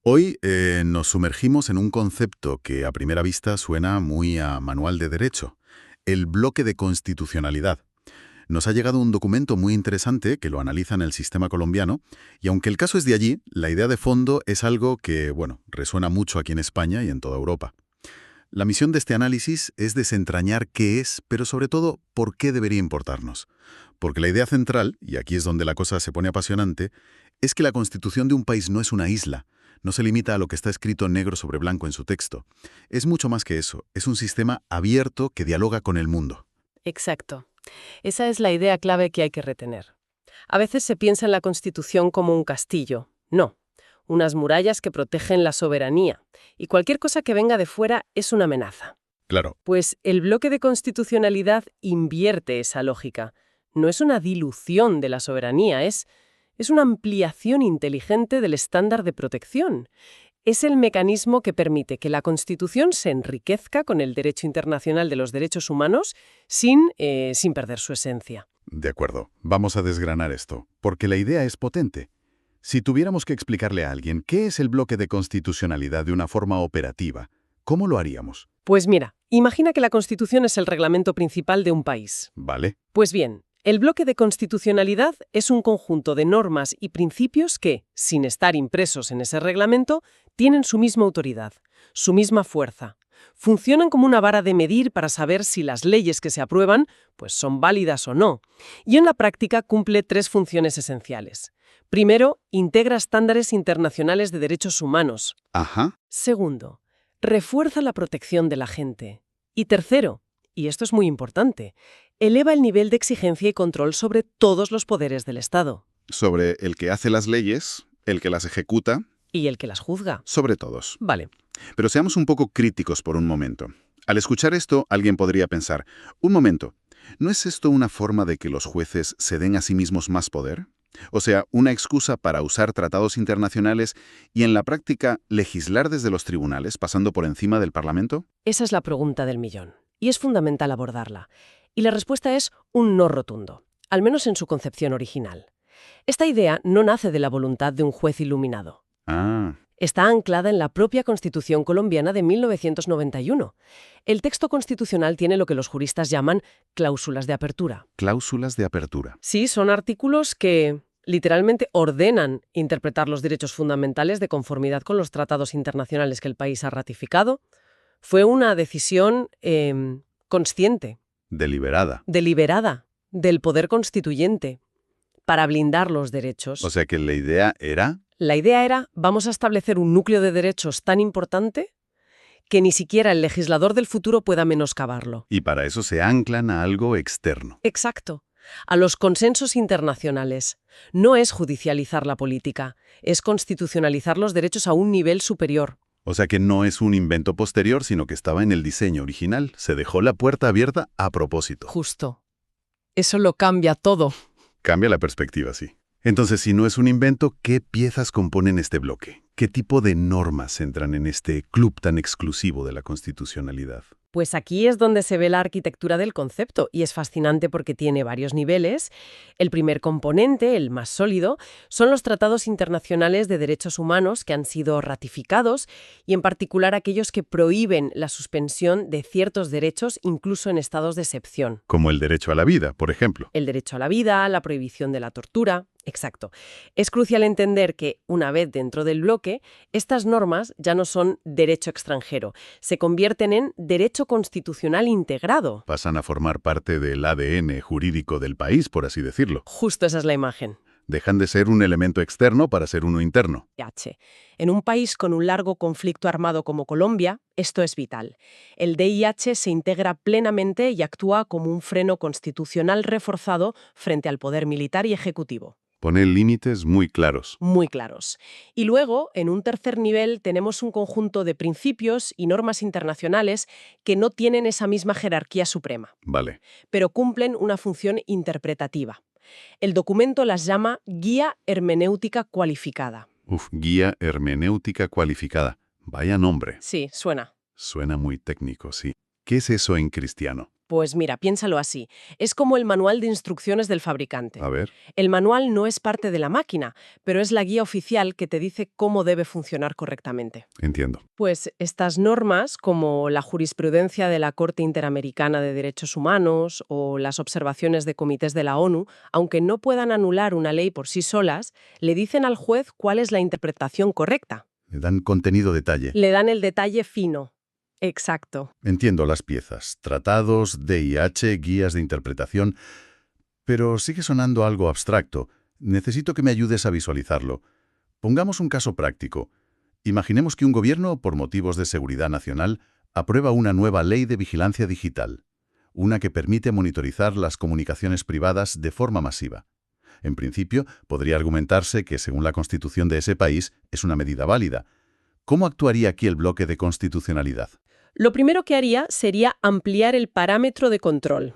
Hoy nos sumergimos en un concepto que a primera vista suena muy a manual de derecho, el bloque de constitucionalidad. Nos ha llegado un documento muy interesante que lo analiza en el sistema colombiano, y aunque el caso es de allí, la idea de fondo es algo que, bueno, resuena mucho aquí en España y en toda Europa. La misión de este análisis es desentrañar qué es, pero sobre todo, por qué debería importarnos. Porque la idea central, y aquí es donde la cosa se pone apasionante, es que la constitución de un país no es una isla, no se limita a lo que está escrito negro sobre blanco en su texto. Es mucho más que eso, es un sistema abierto que dialoga con el mundo. Exacto. Esa es la idea clave que hay que retener. A veces se piensa en la Constitución como un castillo. No, unas murallas que protegen la soberanía. Y cualquier cosa que venga de fuera es una amenaza. Claro, Pues el bloque de constitucionalidad invierte esa lógica. No es una dilución de la soberanía, es una ampliación inteligente del estándar de protección. Es el mecanismo que permite que la Constitución se enriquezca con el derecho internacional de los derechos humanos sin perder su esencia. de acuerdo. Vamos a desgranar esto, porque la idea es potente. Si tuviéramos que explicarle a alguien qué es el bloque de constitucionalidad de una forma operativa, ¿cómo lo haríamos? Pues mira, imagina que la Constitución es el reglamento principal de un país. ¿Vale? Pues bien, el bloque de constitucionalidad es un conjunto de normas y principios que, sin estar impresos en ese reglamento, tienen su misma autoridad, su misma fuerza. Funcionan como una vara de medir para saber si las leyes que se aprueban pues son válidas o no. Y en la práctica cumple tres funciones esenciales. Primero, integra estándares internacionales de derechos humanos. Ajá. Segundo, refuerza la protección de la gente. Y tercero, y esto es muy importante, eleva el nivel de exigencia y control sobre todos los poderes del Estado. Sobre el que hace las leyes, el que las ejecuta, Y el que las juzga. sobre todos. Vale. Pero seamos un poco críticos por un momento. Al escuchar esto, alguien podría pensar, un momento, ¿no es esto una forma de que los jueces se den a sí mismos más poder? O sea, una excusa para usar tratados internacionales y en la práctica legislar desde los tribunales, pasando por encima del Parlamento. Esa es la pregunta del millón. Y es fundamental abordarla. Y la respuesta es un no rotundo, al menos en su concepción original. Esta idea no nace de la voluntad de un juez iluminado. Ah, Está anclada en la propia Constitución colombiana de 1991. El texto constitucional tiene lo que los juristas llaman cláusulas de apertura. cláusulas de apertura. Sí, son artículos que literalmente ordenan interpretar los derechos fundamentales de conformidad con los tratados internacionales que el país ha ratificado. Fue una decisión consciente, Deliberada. deliberada, del poder constituyente para blindar los derechos. O sea que la idea era... La idea era, vamos a establecer un núcleo de derechos tan importante que ni siquiera el legislador del futuro pueda menoscabarlo. Y para eso se anclan a algo externo. Exacto. A los consensos internacionales. No es judicializar la política, es constitucionalizar los derechos a un nivel superior. O sea que no es un invento posterior, sino que estaba en el diseño original. Se dejó la puerta abierta a propósito. Justo. Eso lo cambia todo. Cambia la perspectiva, sí. Entonces, si no es un invento, ¿qué piezas componen este bloque? ¿Qué tipo de normas entran en este club tan exclusivo de la constitucionalidad? Pues aquí es donde se ve la arquitectura del concepto y es fascinante porque tiene varios niveles. El primer componente, el más sólido, son los tratados internacionales de derechos humanos que han sido ratificados y en particular aquellos que prohíben la suspensión de ciertos derechos incluso en estados de excepción. Como el derecho a la vida, por ejemplo. El derecho a la vida, la prohibición de la tortura. Exacto. Es crucial entender que, una vez dentro del bloque, estas normas ya no son derecho extranjero, se convierten en derecho constitucional integrado. Pasan a formar parte del ADN jurídico del país, por así decirlo. Justo esa es la imagen. Dejan de ser un elemento externo para ser uno interno. DIH. En un país con un largo conflicto armado como Colombia, esto es vital. El DIH se integra plenamente y actúa como un freno constitucional reforzado frente al poder militar y ejecutivo. Pone límites muy claros. Muy claros. Y luego, en un tercer nivel, tenemos un conjunto de principios y normas internacionales que no tienen esa misma jerarquía suprema, Vale. pero cumplen una función interpretativa. El documento las llama Guía Hermenéutica Cualificada. Guía hermenéutica cualificada. Vaya nombre. Sí, suena. Suena muy técnico, sí. ¿Qué es eso en cristiano? Pues mira, piénsalo así. Es como el manual de instrucciones del fabricante. A ver, El manual no es parte de la máquina, pero es la guía oficial que te dice cómo debe funcionar correctamente. entiendo. Pues estas normas, como la jurisprudencia de la Corte Interamericana de Derechos Humanos o las observaciones de comités de la ONU, aunque no puedan anular una ley por sí solas, le dicen al juez cuál es la interpretación correcta. Le dan contenido detalle. Le dan el detalle fino. Exacto. Entiendo las piezas, tratados, DIH, guías de interpretación, pero sigue sonando algo abstracto. Necesito que me ayudes a visualizarlo. Pongamos un caso práctico. Imaginemos que un gobierno, por motivos de seguridad nacional, aprueba una nueva ley de vigilancia digital, una que permite monitorizar las comunicaciones privadas de forma masiva. En principio, podría argumentarse que, según la Constitución de ese país, es una medida válida. ¿Cómo actuaría aquí el bloque de constitucionalidad? Lo primero que haría sería ampliar el parámetro de control.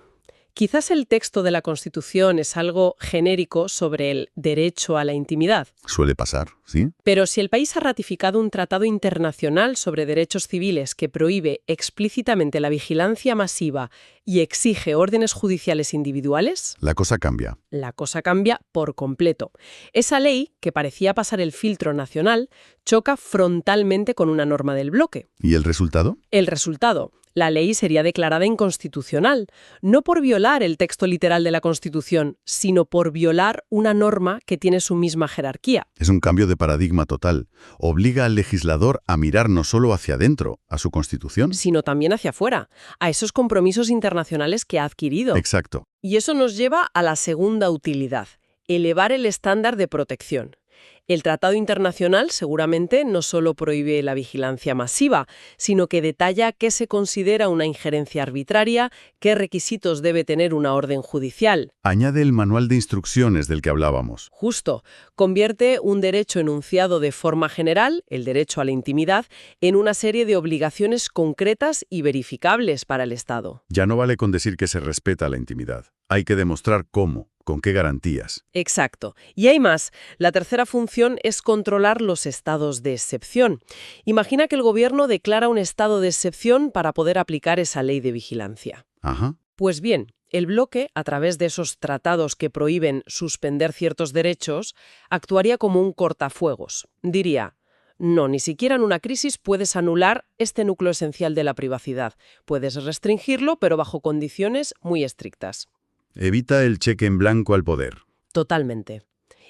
Quizás el texto de la Constitución es algo genérico sobre el derecho a la intimidad, Suele pasar, ¿sí? pero si el país ha ratificado un tratado internacional sobre derechos civiles que prohíbe explícitamente la vigilancia masiva y exige órdenes judiciales individuales, La cosa cambia. la cosa cambia por completo. Esa ley, que parecía pasar el filtro nacional, choca frontalmente con una norma del bloque. ¿Y el resultado? El resultado: la ley sería declarada inconstitucional, no por violar el texto literal de la Constitución, sino por violar una norma que tiene su misma jerarquía. Es un cambio de paradigma total. Obliga al legislador a mirar no solo hacia adentro, a su Constitución. Sino también hacia afuera, a esos compromisos internacionales que ha adquirido. Exacto. Y eso nos lleva a la segunda utilidad: elevar el estándar de protección. El tratado internacional seguramente no solo prohíbe la vigilancia masiva, sino que detalla qué se considera una injerencia arbitraria, qué requisitos debe tener una orden judicial. Añade el manual de instrucciones del que hablábamos. Justo, convierte un derecho enunciado de forma general, el derecho a la intimidad, en una serie de obligaciones concretas y verificables para el Estado. Ya no vale con decir que se respeta la intimidad. Hay que demostrar cómo, con qué garantías. Exacto. Y hay más. La tercera función es controlar los estados de excepción. Imagina que el gobierno declara un estado de excepción para poder aplicar esa ley de vigilancia. Ajá. Pues bien, el bloque, a través de esos tratados que prohíben suspender ciertos derechos, actuaría como un cortafuegos. Diría: no, ni siquiera en una crisis puedes anular este núcleo esencial de la privacidad. Puedes restringirlo, pero bajo condiciones muy estrictas. Evita el cheque en blanco al poder. Totalmente.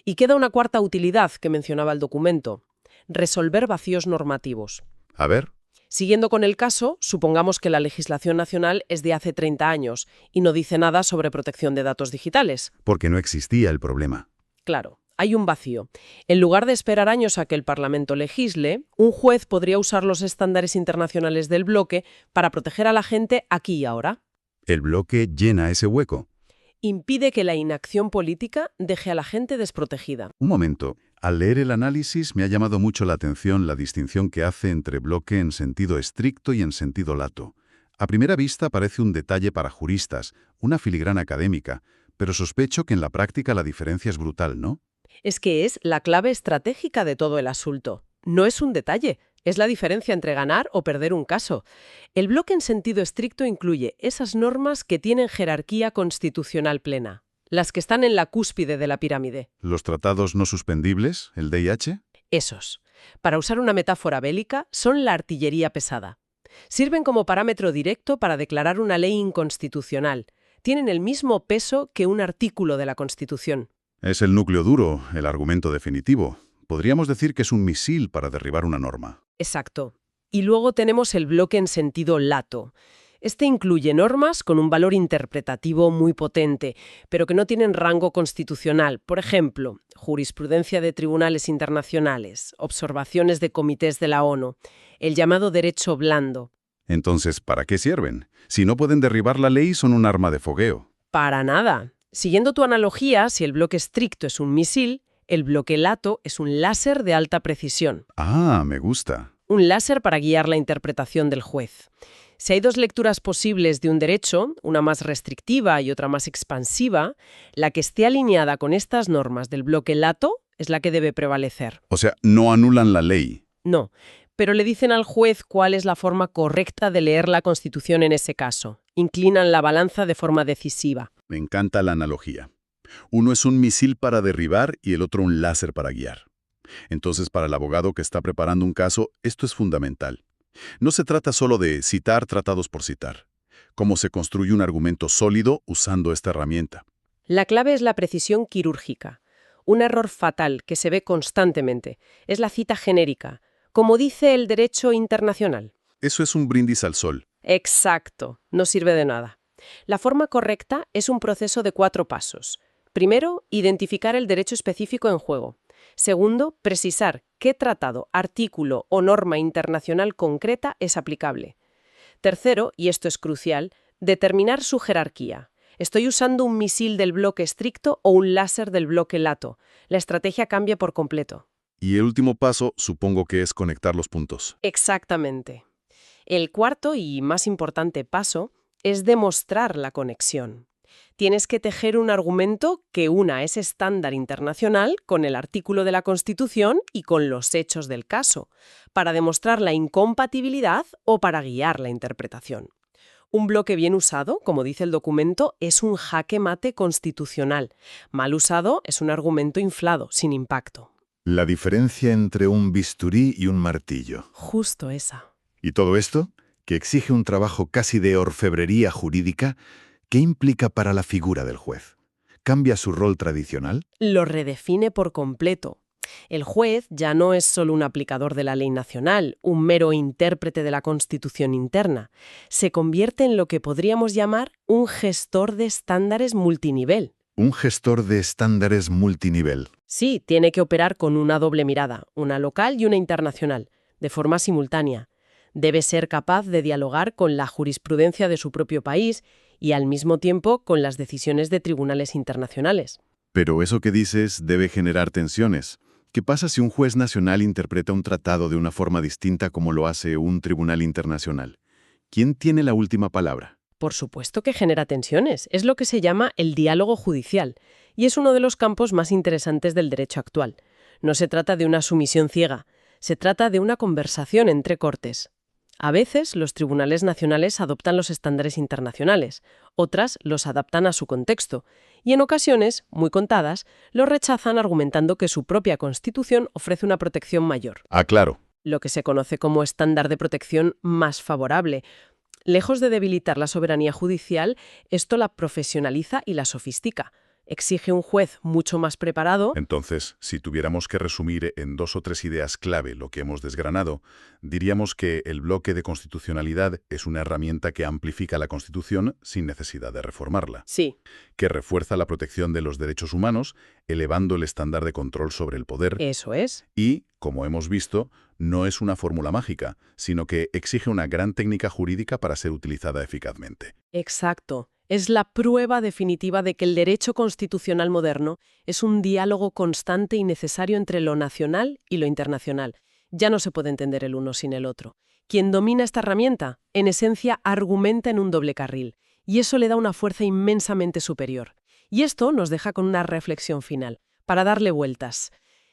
Y queda una cuarta utilidad que mencionaba el documento: resolver vacíos normativos. A ver. Siguiendo con el caso, supongamos que la legislación nacional es de hace 30 años y no dice nada sobre protección de datos digitales. Porque no existía el problema. Claro, hay un vacío. En lugar de esperar años a que el Parlamento legisle, un juez podría usar los estándares internacionales del bloque para proteger a la gente aquí y ahora. El bloque llena ese hueco. Impide que la inacción política deje a la gente desprotegida. Un momento. Al leer el análisis me ha llamado mucho la atención la distinción que hace entre bloque en sentido estricto y en sentido lato. A primera vista parece un detalle para juristas, una filigrana académica, pero sospecho que en la práctica la diferencia es brutal, ¿no? Es que es la clave estratégica de todo el asunto. No es un detalle, es la diferencia entre ganar o perder un caso. El bloque en sentido estricto incluye esas normas que tienen jerarquía constitucional plena, las que están en la cúspide de la pirámide. ¿Los tratados no suspendibles, el DIH? Esos, para usar una metáfora bélica, son la artillería pesada. Sirven como parámetro directo para declarar una ley inconstitucional. Tienen el mismo peso que un artículo de la Constitución. Es el núcleo duro, el argumento definitivo. Podríamos decir que es un misil para derribar una norma. Exacto. Y luego tenemos el bloque en sentido lato. Este incluye normas con un valor interpretativo muy potente, pero que no tienen rango constitucional. Por ejemplo, jurisprudencia de tribunales internacionales, observaciones de comités de la ONU, el llamado derecho blando. Entonces, ¿para qué sirven? Si no pueden derribar la ley, son un arma de fogueo. Para nada. Siguiendo tu analogía, si el bloque estricto es un misil, el bloque lato es un láser de alta precisión. Ah, me gusta. Un láser para guiar la interpretación del juez. Si hay dos lecturas posibles de un derecho, una más restrictiva y otra más expansiva, la que esté alineada con estas normas del bloque lato es la que debe prevalecer. O sea, no anulan la ley. No, pero le dicen al juez cuál es la forma correcta de leer la Constitución en ese caso. inclinan la balanza de forma decisiva. Me encanta la analogía. Uno es un misil para derribar y el otro un láser para guiar. Entonces, para el abogado que está preparando un caso, esto es fundamental. No se trata solo de citar tratados por citar. Cómo se construye un argumento sólido usando esta herramienta. La clave es la precisión quirúrgica. Un error fatal que se ve constantemente es la cita genérica, como dice el derecho internacional. Eso es un brindis al sol. Exacto, no sirve de nada. La forma correcta es un proceso de 4 pasos. Primero, identificar el derecho específico en juego. Segundo, precisar qué tratado, artículo o norma internacional concreta es aplicable. Tercero, y esto es crucial, determinar su jerarquía. ¿Estoy usando un misil del bloque estricto o un láser del bloque lato? La estrategia cambia por completo. Y el último paso, supongo que es conectar los puntos. Exactamente. El cuarto y más importante paso es demostrar la conexión. Tienes que tejer un argumento que una ese estándar internacional con el artículo de la Constitución y con los hechos del caso, para demostrar la incompatibilidad o para guiar la interpretación. Un bloque bien usado, como dice el documento, es un jaque mate constitucional. Mal usado es un argumento inflado, sin impacto. La diferencia entre un bisturí y un martillo. Justo esa. Y todo esto, que exige un trabajo casi de orfebrería jurídica, ¿qué implica para la figura del juez? ¿Cambia su rol tradicional? Lo redefine por completo. El juez ya no es solo un aplicador de la ley nacional, un mero intérprete de la Constitución interna. Se convierte en lo que podríamos llamar un gestor de estándares multinivel. Un gestor de estándares multinivel. Sí, tiene que operar con una doble mirada, una local y una internacional, de forma simultánea. Debe ser capaz de dialogar con la jurisprudencia de su propio país y al mismo tiempo con las decisiones de tribunales internacionales. Pero eso que dices debe generar tensiones. ¿Qué pasa si un juez nacional interpreta un tratado de una forma distinta como lo hace un tribunal internacional? ¿Quién tiene la última palabra? Por supuesto que genera tensiones. Es lo que se llama el diálogo judicial y es uno de los campos más interesantes del derecho actual. No se trata de una sumisión ciega, se trata de una conversación entre cortes. A veces los tribunales nacionales adoptan los estándares internacionales, otras los adaptan a su contexto y en ocasiones, muy contadas, los rechazan argumentando que su propia Constitución ofrece una protección mayor. Ah, claro. Lo que se conoce como estándar de protección más favorable. Lejos de debilitar la soberanía judicial, esto la profesionaliza y la sofistica. Exige un juez mucho más preparado. Entonces, si tuviéramos que resumir en 2 o 3 ideas clave lo que hemos desgranado, diríamos que el bloque de constitucionalidad es una herramienta que amplifica la Constitución sin necesidad de reformarla, Sí, que refuerza la protección de los derechos humanos, elevando el estándar de control sobre el poder, eso es. y, como hemos visto, no es una fórmula mágica, sino que exige una gran técnica jurídica para ser utilizada eficazmente. Exacto. Es la prueba definitiva de que el derecho constitucional moderno es un diálogo constante y necesario entre lo nacional y lo internacional. Ya no se puede entender el uno sin el otro. Quien domina esta herramienta, en esencia, argumenta en un doble carril, y eso le da una fuerza inmensamente superior. Y esto nos deja con una reflexión final, para darle vueltas.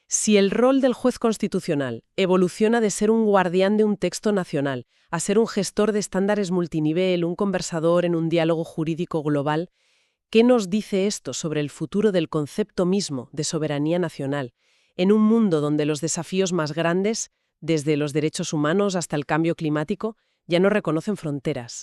Si el rol del juez constitucional evoluciona de ser un guardián de un texto nacional a ser un gestor de estándares multinivel, un conversador en un diálogo jurídico global, ¿qué nos dice esto sobre el futuro del concepto mismo de soberanía nacional, en un mundo donde los desafíos más grandes, desde los derechos humanos hasta el cambio climático, ya no reconocen fronteras?